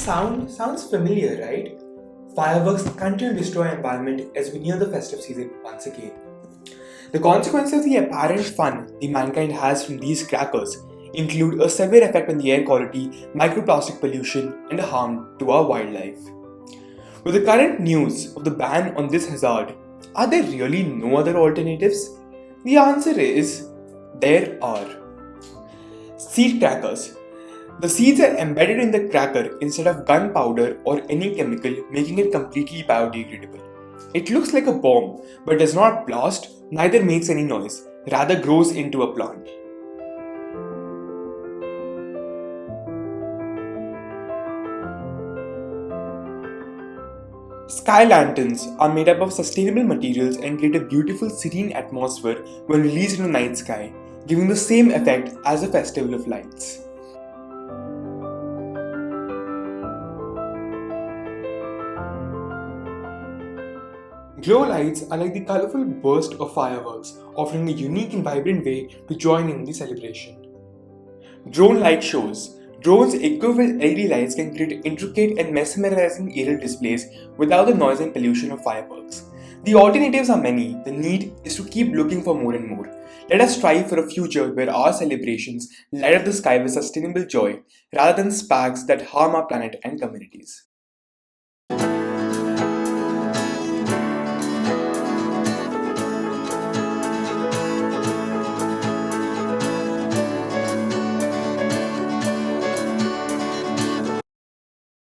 Sounds familiar, right? Fireworks continue to destroy our environment as we near the festive season once again. The consequences of the apparent fun the mankind has from these crackers include a severe effect on the air quality, microplastic pollution, and harm to our wildlife. With the current news of the ban on this hazard, are there really no other alternatives? The answer is there are. Seed crackers. The seeds are embedded in the cracker instead of gunpowder or any chemical, making it completely biodegradable. It looks like a bomb, but does not blast, neither makes any noise, rather grows into a plant. Sky lanterns are made up of sustainable materials and create a beautiful serene atmosphere when released in the night sky, giving the same effect as a festival of lights. Glow lights are like the colorful burst of fireworks, offering a unique and vibrant way to join in the celebration. Drone light shows. Drones equipped with LED lights can create intricate and mesmerizing aerial displays without the noise and pollution of fireworks. The alternatives are many. The need is to keep looking for more and more. Let us strive for a future where our celebrations light up the sky with sustainable joy rather than sparks that harm our planet and communities.